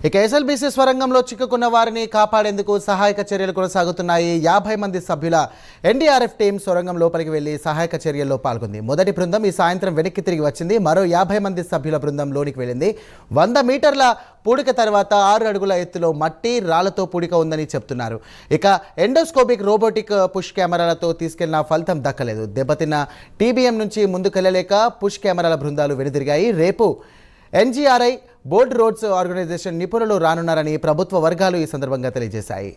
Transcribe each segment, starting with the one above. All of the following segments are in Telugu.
ఇక ఎస్ఎల్బీసీ స్వరంగంలో చిక్కుకున్న వారిని కాపాడేందుకు సహాయక చర్యలు కొనసాగుతున్నాయి. 50 మంది సభ్యుల ఎన్డీఆర్ఎఫ్ టీం సొరంగం లోపలికి వెళ్లి సహాయక చర్యల్లో పాల్గొంది. మొదటి బృందం ఈ సాయంత్రం వెనక్కి తిరిగి వచ్చింది. మరో 50 మంది సభ్యుల బృందం లోనికి వెళ్ళింది. 100 మీటర్ల పూడిక తర్వాత 6 అడుగుల ఎత్తులో మట్టి రాళ్లతో పూడిక ఉందని చెప్తున్నారు. ఇక ఎండోస్కోపిక్ రోబోటిక్ పుష్ కెమెరాలతో తీసుకెళ్లిన ఫలితం దక్కలేదు. దెబ్బతిన్న టీబీఎం నుంచి ముందుకెళ్లలేక పుష్ కెమెరాల బృందాలు వెనుదిరిగాయి. రేపు ఎన్జీఆర్ఐ బోర్డ్ రోడ్స్ ఆర్గనైజేషన్ నిపుణులు రానున్నారని ప్రభుత్వ వర్గాలు ఈ సందర్భంగా తెలియజేశాయి.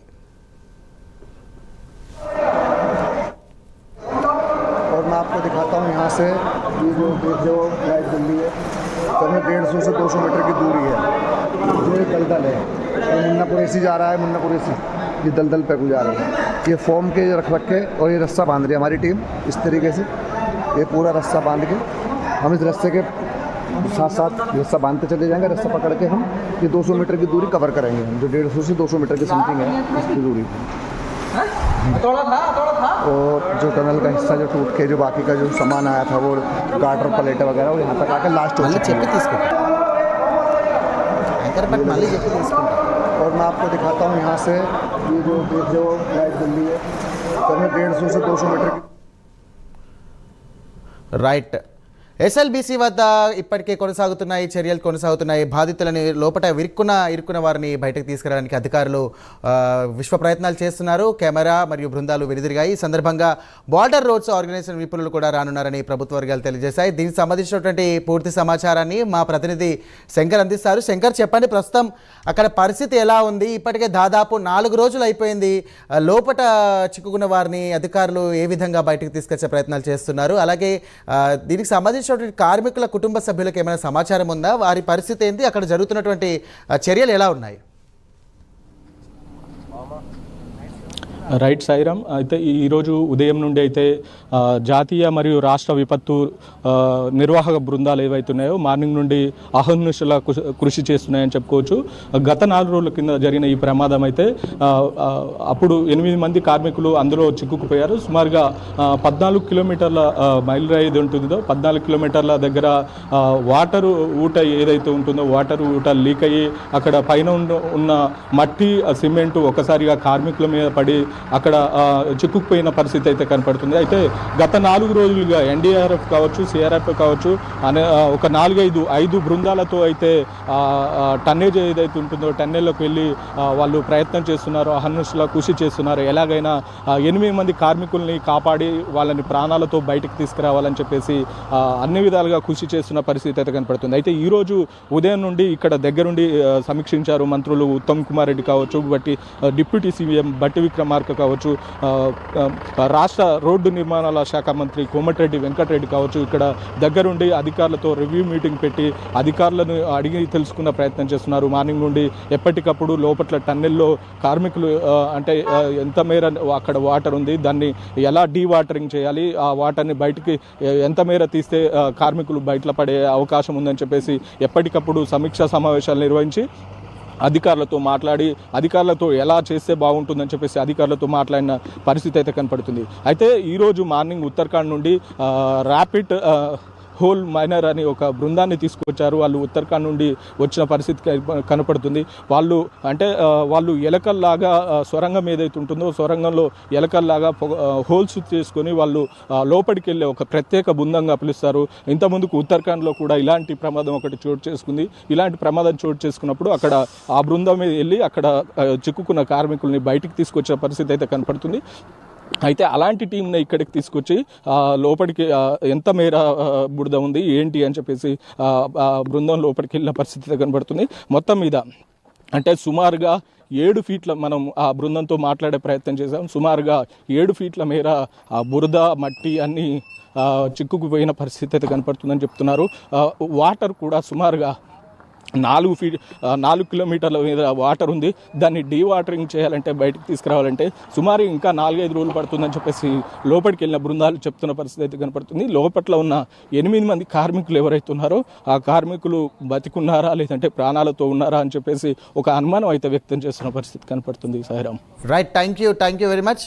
और मैं आपको दिखाता हूँ यहाँ से ये जो लाइट जल रही है करीब 150 से 200 मीटर की दूरी है। ये दलदल है, ये मुन्ना कुरैशी जा रहा है, मुन्ना कुरैशी ये दलदल पे जा रहा है। ये फॉर्म के रख के और ये रस्सा बांध रही है हमारी टीम इस तरीके से। ये पूरा रस्सा बांध के हम इस रस्से के साथ साथ रस्सा बांधते चले जाएंगे। रस्सा पकड़ के हम ये 200 मीटर की दूरी कवर करेंगे। हम जो 150 से 200 मीटर की समथिंग है इसकी दूरी। और जो टनल का हिस्सा जो टूट के जो बाकी का जो सामान आया था वो गाटर प्लेट वगैरह वो यहाँ तक आकर लास्ट हो चुकी है। और मैं आपको दिखाता हूँ यहाँ से ये जो लाइट जल रही है करीब 150 से 200 मीटर की। రైట్, ఎస్ఎల్బీసీ వద్ద ఇప్పటికే కొనసాగుతున్నాయి, చర్యలు కొనసాగుతున్నాయి. బాధితులని లోపల ఇరుక్కున్న వారిని బయటకు తీసుకురావడానికి అధికారులు విశ్వ ప్రయత్నాలు చేస్తున్నారు. కెమెరా మరియు బృందాలు వెనుదిరిగాయి. ఈ సందర్భంగా బార్డర్ రోడ్స్ ఆర్గనైజేషన్ నిపుణులు కూడా రానున్నారని ప్రభుత్వ వర్గాలు తెలియజేశాయి. దీనికి సంబంధించినటువంటి పూర్తి సమాచారాన్ని మా ప్రతినిధి శంకర్ అందిస్తారు. శంకర్, చెప్పండి, ప్రస్తుతం అక్కడ పరిస్థితి ఎలా ఉంది? ఇప్పటికే దాదాపు 4 రోజులు అయిపోయింది. లోపల చిక్కుకున్న వారిని అధికారులు ఏ విధంగా బయటకు తీసుకొచ్చే ప్రయత్నాలు చేస్తున్నారు? అలాగే దీనికి సంబంధించి కార్మికుల కుటుంబ సభ్యులకు ఏమైనా సమాచారం ఉందా? వారి పరిస్థితి ఏంటి? అక్కడ జరుగుతున్నటువంటి చర్యలు ఎలా ఉన్నాయి? రైట్ సాయిరామ్, అయితే ఈరోజు ఉదయం నుండి అయితే జాతీయ మరియు రాష్ట్ర విపత్తు నిర్వాహక బృందాలు ఏవైతే ఉన్నాయో మార్నింగ్ నుండి అహర్నిశల కృషి చేస్తున్నాయని చెప్పుకోవచ్చు. గత 4 రోజుల కింద జరిగిన ఈ ప్రమాదం అయితే అప్పుడు 8 మంది కార్మికులు అందులో చిక్కుకుపోయారు. సుమారుగా 14 కిలోమీటర్ల మైలురాయి ఉంటుందో 14 కిలోమీటర్ల దగ్గర వాటర్ ఊట ఏదైతే ఉంటుందో వాటర్ ఊట లీక్ అయ్యి అక్కడ పైన ఉన్న మట్టి సిమెంట్ ఒకసారిగా కార్మికుల మీద పడి అక్కడ చిక్కుకుపోయిన పరిస్థితి అయితే కనపడుతుంది. అయితే గత 4 రోజులుగా ఎన్డీఆర్ఎఫ్ కావచ్చు, సిఆర్ఎఫ్ కావచ్చు అనే ఒక 4-5 బృందాలతో అయితే టన్నేజ్ ఏదైతే ఉంటుందో టన్నెల్లోకి వెళ్ళి వాళ్ళు ప్రయత్నం చేస్తున్నారు, అహర్నిశలా కృషి చేస్తున్నారు. ఎలాగైనా 8 మంది కార్మికుల్ని కాపాడి వాళ్ళని ప్రాణాలతో బయటకు తీసుకురావాలని చెప్పేసి అన్ని విధాలుగా కృషి చేస్తున్న పరిస్థితి అయితే కనపడుతుంది. అయితే ఈరోజు ఉదయం నుండి ఇక్కడ దగ్గరుండి సమీక్షించారు మంత్రులు ఉత్తమ్ కుమార్ రెడ్డి కావచ్చు, డిప్యూటీ సీఎం బట్టి విక్రమార్క కావచ్చు, రాష్ట్ర రోడ్డు నిర్మాణాల శాఖ మంత్రి కోమటిరెడ్డి వెంకటరెడ్డి కావచ్చు. ఇక్కడ దగ్గరుండి అధికారులతో రివ్యూ మీటింగ్ పెట్టి అధికారులను అడిగి తెలుసుకున్న ప్రయత్నం చేస్తున్నారు. మార్నింగ్ నుండి ఎప్పటికప్పుడు లోపట్ల టన్నెల్లో కార్మికులు అంటే ఎంత మేర అక్కడ వాటర్ ఉంది, దాన్ని ఎలా డీవాటరింగ్ చేయాలి, ఆ వాటర్ని బయటికి ఎంత మేర తీస్తే కార్మికులు బయటలో పడే అవకాశం ఉందని చెప్పేసి ఎప్పటికప్పుడు సమీక్షా సమావేశాలు నిర్వహించి అధికారులతో మాట్లాడి అధికారులతో ఎలా చేస్తే బాగుంటుందని చెప్పేసి అధికారులతో మాట్లాడిన పరిస్థితి అయితే కనపడుతుంది. అయితే ఈరోజు మార్నింగ్ ఉత్తరాఖండ్ నుండి ర్యాపిడ్ హోల్ మైనర్ అని ఒక బృందాన్ని తీసుకొచ్చారు. వాళ్ళు ఉత్తరాఖండ్ నుండి వచ్చిన పరిస్థితి కనపడుతుంది. వాళ్ళు ఎలకల్లాగా సొరంగం ఏదైతే ఉంటుందో సొరంగంలో ఎలకల్లాగా హోల్స్ చేసుకొని వాళ్ళు లోపలికి వెళ్ళే ఒక ప్రత్యేక బృందంగా పిలుస్తారు. ఇంతకుముందుకు ఉత్తరాఖండ్లో కూడా ఇలాంటి ప్రమాదం ఒకటి చోటు చేసుకుంది. ఇలాంటి ప్రమాదం చోటు చేసుకున్నప్పుడు అక్కడ ఆ బృందం మీద వెళ్ళి అక్కడ చిక్కుకున్న కార్మికుల్ని బయటికి తీసుకొచ్చే పరిస్థితి అయితే కనపడుతుంది. అయితే అలాంటి టీంని ఇక్కడికి తీసుకొచ్చి లోపలికి ఎంత మేర బురద ఉంది ఏంటి అని చెప్పేసి బృందం లోపలికి వెళ్ళిన పరిస్థితి కనబడుతుంది. మొత్తం మీద అంటే సుమారుగా 7 ఫీట్ల మనం ఆ బృందంతో మాట్లాడే ప్రయత్నం చేశాం. సుమారుగా 7 ఫీట్ల మేర ఆ బురద మట్టి అన్నీ చిక్కుకుపోయిన పరిస్థితి అయితే కనపడుతుందని చెప్తున్నారు. వాటర్ కూడా సుమారుగా 4 కిలోమీటర్ల మీద వాటర్ ఉంది. దాన్ని డీవాటరింగ్ చేయాలంటే బయటకు తీసుకురావాలంటే సుమారు ఇంకా 4-5 రోజులు పడుతుందని చెప్పేసి లోపలికి వెళ్ళిన బృందాలు చెప్తున్న పరిస్థితి అయితే కనపడుతుంది. లోపల ఉన్న 8 మంది కార్మికులు ఎవరైతే ఉన్నారో ఆ కార్మికులు బతికున్నారా లేదంటే ప్రాణాలతో ఉన్నారా అని చెప్పేసి ఒక అనుమానం అయితే వ్యక్తం చేస్తున్న పరిస్థితి కనపడుతుంది. Sairam. Right, thank you very much.